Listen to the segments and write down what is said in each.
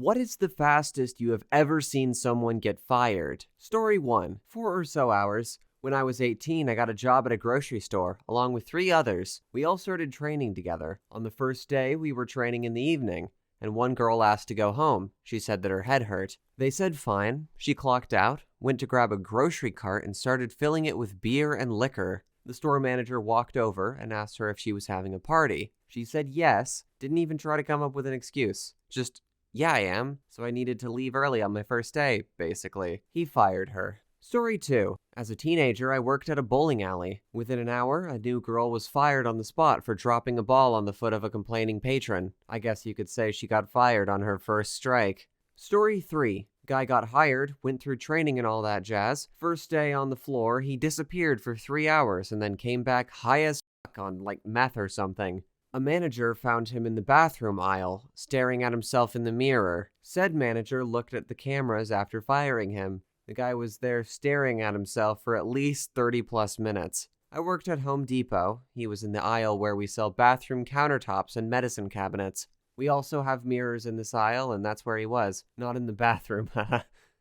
What is the fastest you have ever seen someone get fired? Story 1. 4 or so hours. When I was 18, I got a job at a grocery store, along with 3 others. We all started training together. On the first day, we were training in the evening, and one girl asked to go home. She said that her head hurt. They said fine. She clocked out, went to grab a grocery cart, and started filling it with beer and liquor. The store manager walked over and asked her if she was having a party. She said yes, didn't even try to come up with an excuse. Just, yeah, I am, so I needed to leave early on my first day, basically. He fired her. Story 2. As a teenager, I worked at a bowling alley. Within an hour, a new girl was fired on the spot for dropping a ball on the foot of a complaining patron. I guess you could say she got fired on her first strike. Story 3. Guy got hired, went through training and all that jazz. First day on the floor, he disappeared for 3 hours and then came back high as fuck on like meth or something. A manager found him in the bathroom aisle, staring at himself in the mirror. Said manager looked at the cameras after firing him. The guy was there staring at himself for at least 30 plus minutes. I worked at Home Depot. He was in the aisle where we sell bathroom countertops and medicine cabinets. We also have mirrors in this aisle, and that's where he was, not in the bathroom.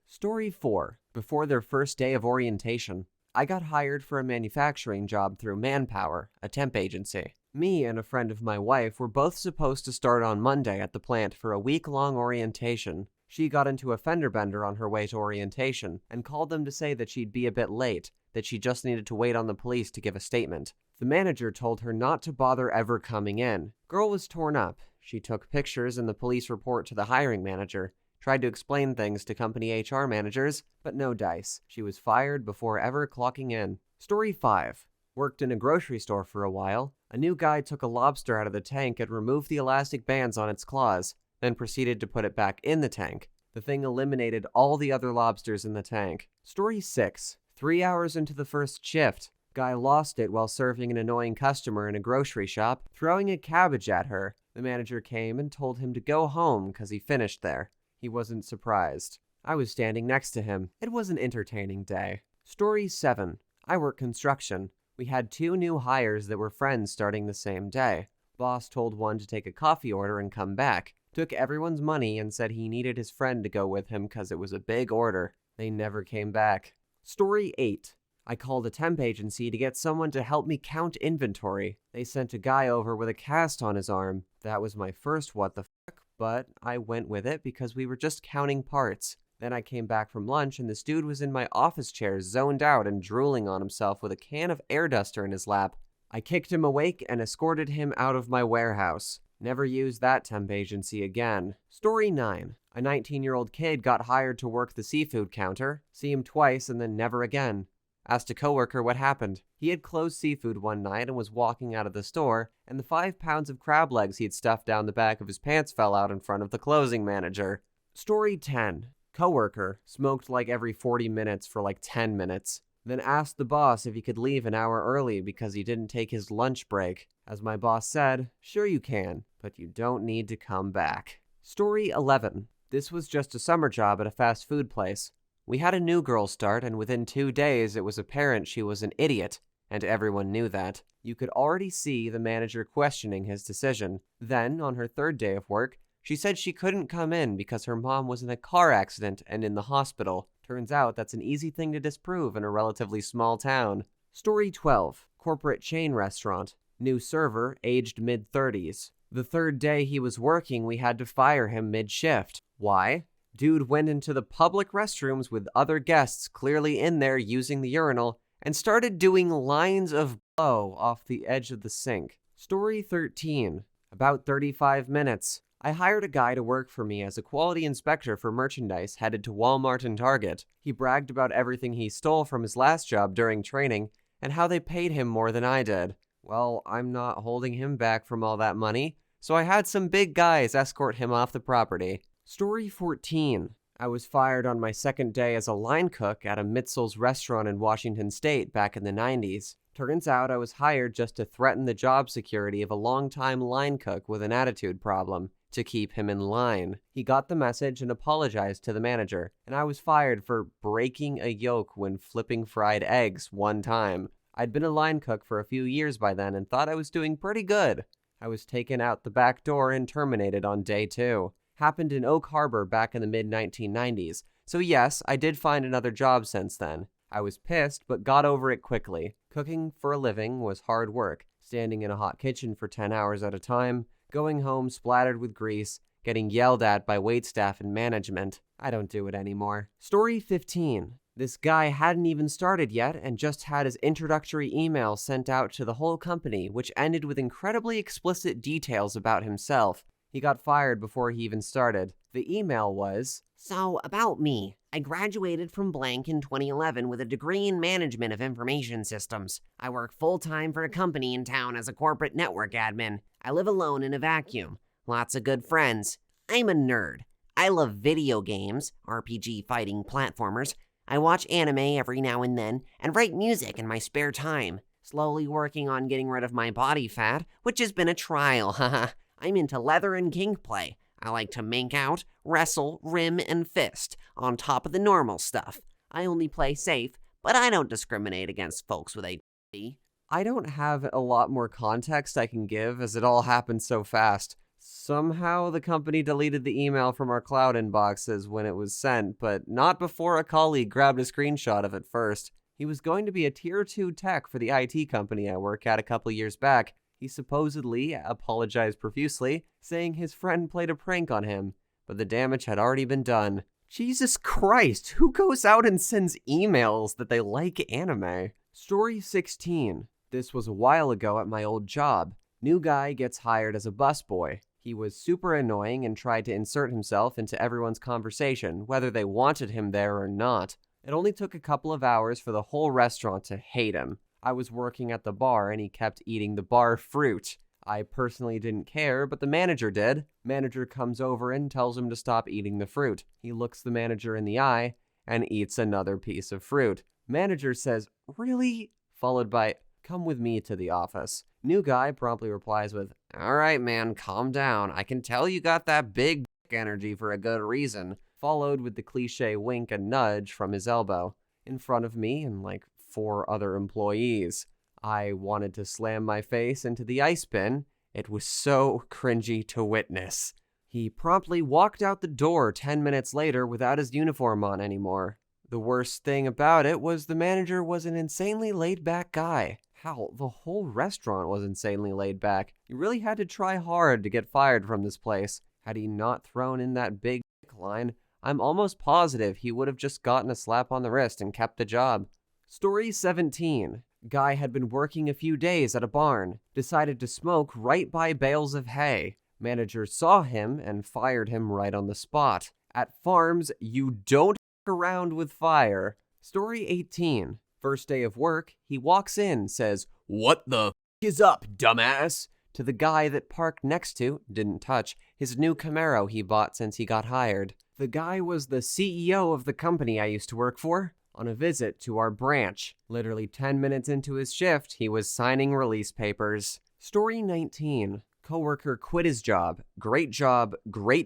Story 4. Before their first day of orientation, I got hired for a manufacturing job through Manpower, a temp agency. Me and a friend of my wife were both supposed to start on Monday at the plant for a week-long orientation. She got into a fender bender on her way to orientation and called them to say that she'd be a bit late, that she just needed to wait on the police to give a statement. The manager told her not to bother ever coming in. Girl was torn up. She took pictures in the police report to the hiring manager, tried to explain things to company HR managers, but no dice. She was fired before ever clocking in. Story 5. Worked in a grocery store for a while. A new guy took a lobster out of the tank and removed the elastic bands on its claws, then proceeded to put it back in the tank. The thing eliminated all the other lobsters in the tank. Story 6. 3 hours into the first shift, guy lost it while serving an annoying customer in a grocery shop, throwing a cabbage at her. The manager came and told him to go home because he finished there. He wasn't surprised. I was standing next to him. It was an entertaining day. Story 7. I work construction. We had 2 new hires that were friends starting the same day. Boss told one to take a coffee order and come back. Took everyone's money and said he needed his friend to go with him because it was a big order. They never came back. Story 8. I called a temp agency to get someone to help me count inventory. They sent a guy over with a cast on his arm. That was my first what the fuck, but I went with it because we were just counting parts. Then I came back from lunch and this dude was in my office chair zoned out and drooling on himself with a can of air duster in his lap. I kicked him awake and escorted him out of my warehouse. Never used that temp agency again. Story 9. A 19-year-old kid got hired to work the seafood counter. See him twice and then never again. Asked a coworker what happened. He had closed seafood one night and was walking out of the store, and the 5 pounds of crab legs he'd stuffed down the back of his pants fell out in front of the closing manager. Story 10. Coworker smoked like every 40 minutes for like 10 minutes. Then asked the boss if he could leave an hour early because he didn't take his lunch break. As my boss said, sure you can, but you don't need to come back. Story 11. This was just a summer job at a fast food place. We had a new girl start, and within 2 days it was apparent she was an idiot, and everyone knew that. You could already see the manager questioning his decision. Then, on her 3rd day of work, she said she couldn't come in because her mom was in a car accident and in the hospital. Turns out that's an easy thing to disprove in a relatively small town. Story 12. Corporate chain restaurant. New server, aged mid-30s. The 3rd day he was working, we had to fire him mid-shift. Why? Dude went into the public restrooms with other guests clearly in there using the urinal and started doing lines of blow off the edge of the sink. Story 13. About 35 minutes. I hired a guy to work for me as a quality inspector for merchandise headed to Walmart and Target. He bragged about everything he stole from his last job during training and how they paid him more than I did. Well, I'm not holding him back from all that money, so I had some big guys escort him off the property. Story 14. I was fired on my 2nd day as a line cook at a Mitzel's restaurant in Washington State back in the 90s. Turns out I was hired just to threaten the job security of a longtime line cook with an attitude problem, to keep him in line. He got the message and apologized to the manager, and I was fired for breaking a yolk when flipping fried eggs one time. I'd been a line cook for a few years by then and thought I was doing pretty good. I was taken out the back door and terminated on day 2. Happened in Oak Harbor back in the mid-1990s. So yes, I did find another job since then. I was pissed, but got over it quickly. Cooking for a living was hard work, standing in a hot kitchen for 10 hours at a time, going home splattered with grease, getting yelled at by waitstaff and management. I don't do it anymore. Story 15. This guy hadn't even started yet and just had his introductory email sent out to the whole company, which ended with incredibly explicit details about himself. He got fired before he even started. The email was, "So, about me. I graduated from blank in 2011 with a degree in management of information systems. I work full-time for a company in town as a corporate network admin. I live alone in a vacuum. Lots of good friends. I'm a nerd. I love video games, RPG fighting platformers. I watch anime every now and then, and write music in my spare time. Slowly working on getting rid of my body fat, which has been a trial, haha. I'm into leather and kink play. I like to make out, wrestle, rim, and fist, on top of the normal stuff. I only play safe, but I don't discriminate against folks with ADD. I don't have a lot more context I can give as it all happened so fast. Somehow the company deleted the email from our cloud inboxes when it was sent, but not before a colleague grabbed a screenshot of it first. He was going to be a tier 2 tech for the IT company I work at a couple years back. He supposedly apologized profusely, saying his friend played a prank on him, but the damage had already been done. Jesus Christ, who goes out and sends emails that they like anime? Story 16. This was a while ago at my old job. New guy gets hired as a busboy. He was super annoying and tried to insert himself into everyone's conversation, whether they wanted him there or not. It only took a couple of hours for the whole restaurant to hate him. I was working at the bar and he kept eating the bar fruit. I personally didn't care, but the manager did. Manager comes over and tells him to stop eating the fruit. He looks the manager in the eye and eats another piece of fruit. Manager says, "Really?" Followed by, "Come with me to the office." New guy promptly replies with, "All right, man, calm down. I can tell you got that big energy for a good reason." Followed with the cliche wink and nudge from his elbow. In front of me and like 4 other employees. I wanted to slam my face into the ice bin. It was so cringy to witness. He promptly walked out the door 10 minutes later without his uniform on anymore. The worst thing about it was the manager was an insanely laid-back guy. Hell, the whole restaurant was insanely laid back. You really had to try hard to get fired from this place. Had he not thrown in that big line, I'm almost positive he would have just gotten a slap on the wrist and kept the job. Story 17. Guy had been working a few days at a barn. Decided to smoke right by bales of hay. Manager saw him and fired him right on the spot. At farms, you don't f*** around with fire. Story 18. First day of work, he walks in, says, "What the f*** is up, dumbass?" to the guy that parked next to, didn't touch, his new Camaro he bought since he got hired. The guy was the CEO of the company I used to work for, on a visit to our branch. Literally 10 minutes into his shift, he was signing release papers. Story 19. Coworker quit his job, great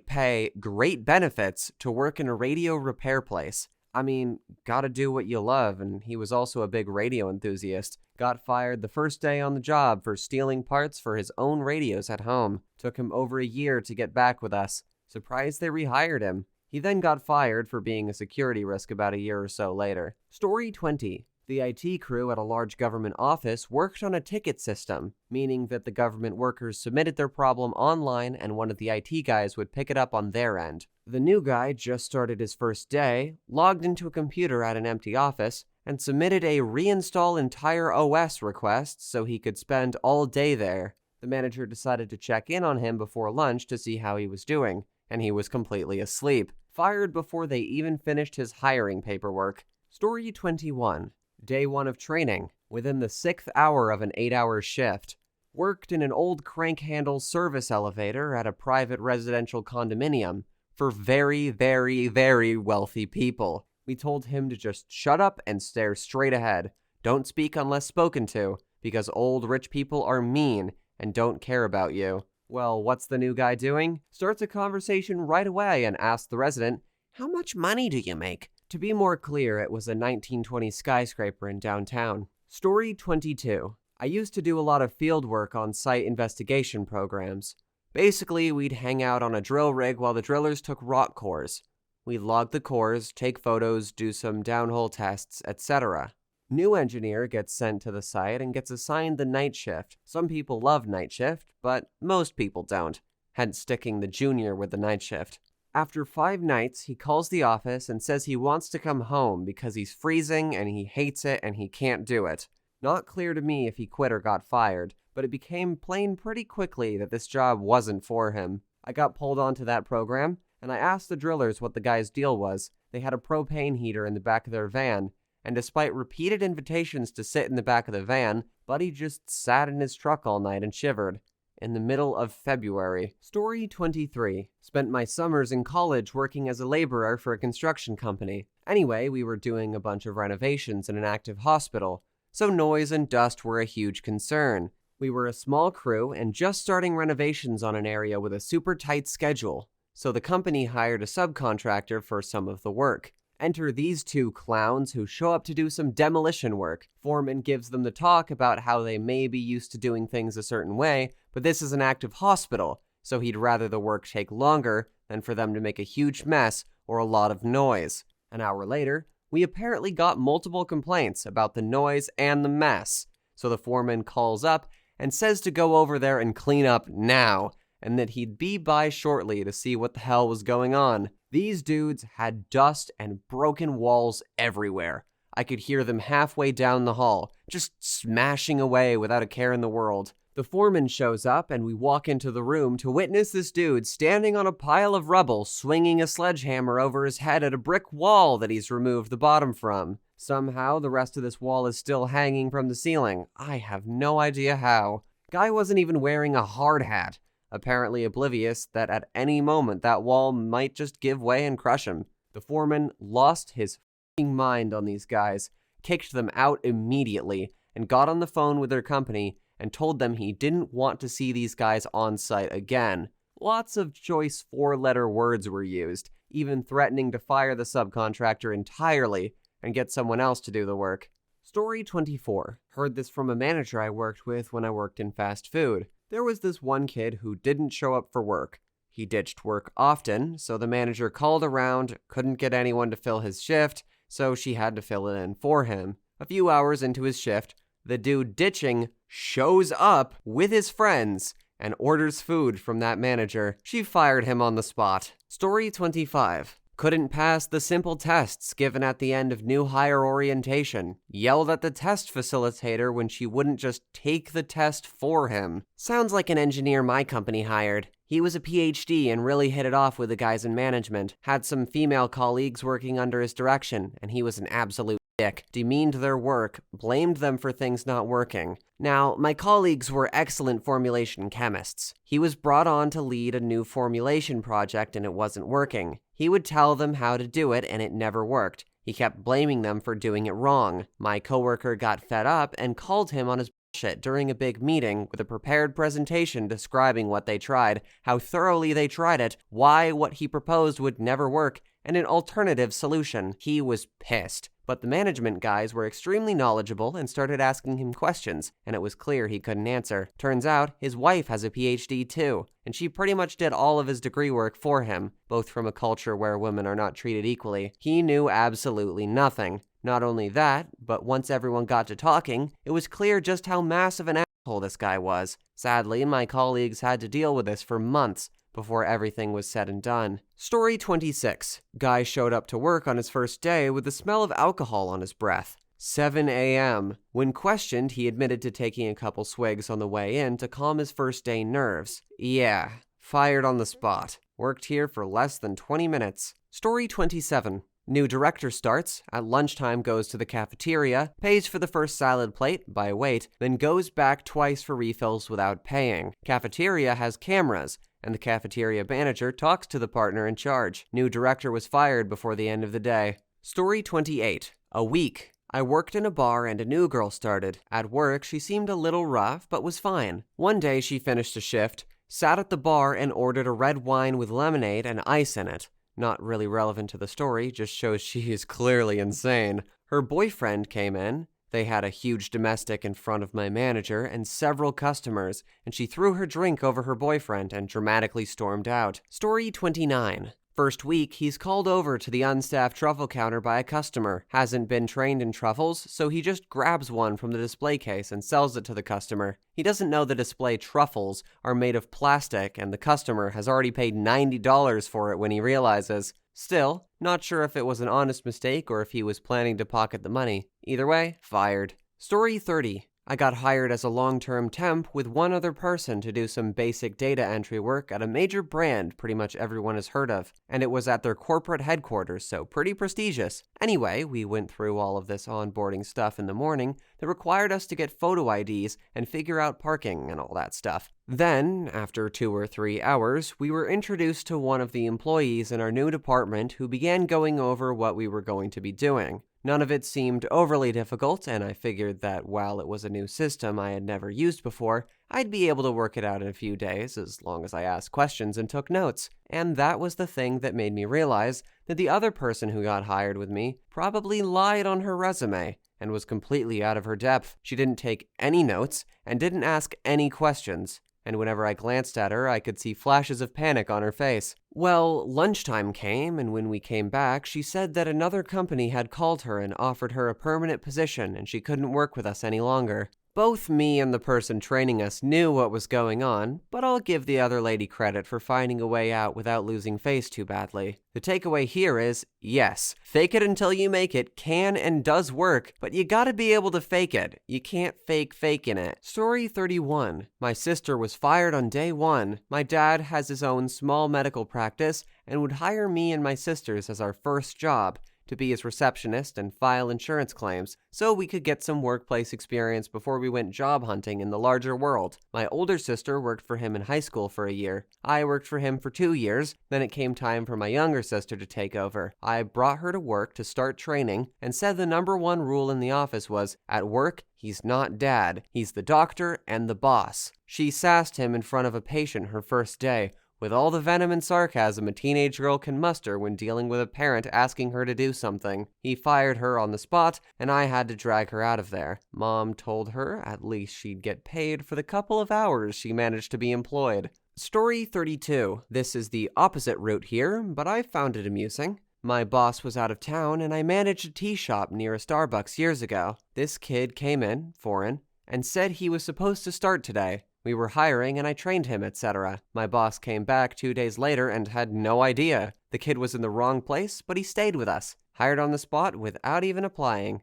pay, great benefits to work in a radio repair place. I mean, gotta do what you love, and he was also a big radio enthusiast. Got fired the first day on the job for stealing parts for his own radios at home. Took him over a year to get back with us. Surprised they rehired him. He then got fired for being a security risk about a year or so later. Story 20. The IT crew at a large government office worked on a ticket system, meaning that the government workers submitted their problem online and one of the IT guys would pick it up on their end. The new guy just started his first day, logged into a computer at an empty office, and submitted a reinstall entire OS request so he could spend all day there. The manager decided to check in on him before lunch to see how he was doing, and he was completely asleep. Fired before they even finished his hiring paperwork. Story 21. Day 1 of training, within the 6th hour of an 8-hour shift. Worked in an old crank-handle service elevator at a private residential condominium for very, very, very wealthy people. We told him to just shut up and stare straight ahead. Don't speak unless spoken to, because old rich people are mean and don't care about you. Well, what's the new guy doing? Starts a conversation right away and asks the resident, "How much money do you make?" To be more clear, it was a 1920s skyscraper in downtown. Story 22. I used to do a lot of field work on site investigation programs. Basically, we'd hang out on a drill rig while the drillers took rock cores. We'd log the cores, take photos, do some downhole tests, etc. New engineer gets sent to the site and gets assigned the night shift. Some people love night shift, but most people don't, hence sticking the junior with the night shift. After 5 nights, he calls the office and says he wants to come home because he's freezing and he hates it and he can't do it. Not clear to me if he quit or got fired, but it became plain pretty quickly that this job wasn't for him. I got pulled onto that program, and I asked the drillers what the guy's deal was. They had a propane heater in the back of their van, and despite repeated invitations to sit in the back of the van, Buddy just sat in his truck all night and shivered. In the middle of February. Story 23. Spent my summers in college working as a laborer for a construction company. Anyway, we were doing a bunch of renovations in an active hospital, so noise and dust were a huge concern. We were a small crew and just starting renovations on an area with a super tight schedule, so the company hired a subcontractor for some of the work. Enter these 2 clowns who show up to do some demolition work. Foreman gives them the talk about how they may be used to doing things a certain way, but this is an active hospital, so he'd rather the work take longer than for them to make a huge mess or a lot of noise. An hour later, we apparently got multiple complaints about the noise and the mess, so the foreman calls up and says to go over there and clean up now, and that he'd be by shortly to see what the hell was going on. These dudes had dust and broken walls everywhere. I could hear them halfway down the hall, just smashing away without a care in the world. The foreman shows up and we walk into the room to witness this dude standing on a pile of rubble, swinging a sledgehammer over his head at a brick wall that he's removed the bottom from. Somehow, the rest of this wall is still hanging from the ceiling. I have no idea how. Guy wasn't even wearing a hard hat, apparently oblivious that at any moment that wall might just give way and crush him. The foreman lost his f***ing mind on these guys, kicked them out immediately, and got on the phone with their company and told them he didn't want to see these guys on site again. Lots of choice 4-letter words were used, even threatening to fire the subcontractor entirely and get someone else to do the work. Story 24. Heard this from a manager I worked with when I worked in fast food. There was this one kid who didn't show up for work. He ditched work often, so the manager called around, couldn't get anyone to fill his shift, so she had to fill it in for him. A few hours into his shift, the dude ditching shows up with his friends and orders food from that manager. She fired him on the spot. Story 25. Couldn't pass the simple tests given at the end of new hire orientation. Yelled at the test facilitator when she wouldn't just take the test for him. Sounds like an engineer my company hired. He was a PhD and really hit it off with the guys in management. Had some female colleagues working under his direction, and he was an absolute dick. Demeaned their work, blamed them for things not working. Now, my colleagues were excellent formulation chemists. He was brought on to lead a new formulation project and it wasn't working. He would tell them how to do it and it never worked. He kept blaming them for doing it wrong. My coworker got fed up and called him on his bullshit during a big meeting with a prepared presentation describing what they tried, how thoroughly they tried it, why what he proposed would never work, and an alternative solution. He was pissed. But the management guys were extremely knowledgeable and started asking him questions, and it was clear he couldn't answer. Turns out, his wife has a PhD too, and she pretty much did all of his degree work for him, both from a culture where women are not treated equally. He knew absolutely nothing. Not only that, but once everyone got to talking, it was clear just how massive an asshole this guy was. Sadly, my colleagues had to deal with this for months before everything was said and done. Story 26. Guy showed up to work on his first day with the smell of alcohol on his breath. 7 a.m. When questioned, he admitted to taking a couple swigs on the way in to calm his first day nerves. Yeah, fired on the spot. Worked here for less than 20 minutes. Story 27. New director starts, at lunchtime goes to the cafeteria, pays for the first salad plate by weight, then goes back twice for refills without paying. Cafeteria has cameras, and the cafeteria manager talks to the partner in charge. New director was fired before the end of the day. Story 28. A week. I worked in a bar and a new girl started. At work, she seemed a little rough, but was fine. One day she finished a shift, sat at the bar and ordered a red wine with lemonade and ice in it. Not really relevant to the story, just shows she is clearly insane. Her boyfriend came in, They had a huge domestic in front of my manager and several customers, and she threw her drink over her boyfriend and dramatically stormed out. Story 29. First week, he's called over to the unstaffed truffle counter by a customer. Hasn't been trained in truffles, so he just grabs one from the display case and sells it to the customer. He doesn't know the display truffles are made of plastic, and the customer has already paid $90 for it when he realizes. Still, not sure if it was an honest mistake or if he was planning to pocket the money. Either way, fired. Story 30. I got hired as a long-term temp with one other person to do some basic data entry work at a major brand pretty much everyone has heard of, and it was at their corporate headquarters, so pretty prestigious. Anyway, we went through all of this onboarding stuff in the morning that required us to get photo IDs and figure out parking and all that stuff. Then, after 2 or 3 hours, we were introduced to one of the employees in our new department who began going over what we were going to be doing. None of it seemed overly difficult, and I figured that while it was a new system I had never used before, I'd be able to work it out in a few days as long as I asked questions and took notes. And that was the thing that made me realize that the other person who got hired with me probably lied on her resume and was completely out of her depth. She didn't take any notes and didn't ask any questions. And whenever I glanced at her, I could see flashes of panic on her face. Well, lunchtime came, and when we came back, she said that another company had called her and offered her a permanent position and she couldn't work with us any longer. Both me and the person training us knew what was going on, but I'll give the other lady credit for finding a way out without losing face too badly. The takeaway here is, yes, fake it until you make it can and does work, but you gotta be able to fake it. You can't fake faking it. Story 31. My sister was fired on day 1. My dad has his own small medical practice and would hire me and my sisters as our first job to be his receptionist and file insurance claims, so we could get some workplace experience before we went job hunting in the larger world. My older sister worked for him in high school for a year. I worked for him for 2 years, then it came time for my younger sister to take over. I brought her to work to start training and said the number one rule in the office was, at work, he's not dad, he's the doctor and the boss. She sassed him in front of a patient her first day, with all the venom and sarcasm a teenage girl can muster when dealing with a parent asking her to do something. He fired her on the spot, and I had to drag her out of there. Mom told her at least she'd get paid for the couple of hours she managed to be employed. Story 32. This is the opposite route here, but I found it amusing. My boss was out of town, and I managed a tea shop near a Starbucks years ago. This kid came in, foreign, and said he was supposed to start today. We were hiring and I trained him, etc. My boss came back 2 days later and had no idea. The kid was in the wrong place, but he stayed with us. Hired on the spot without even applying.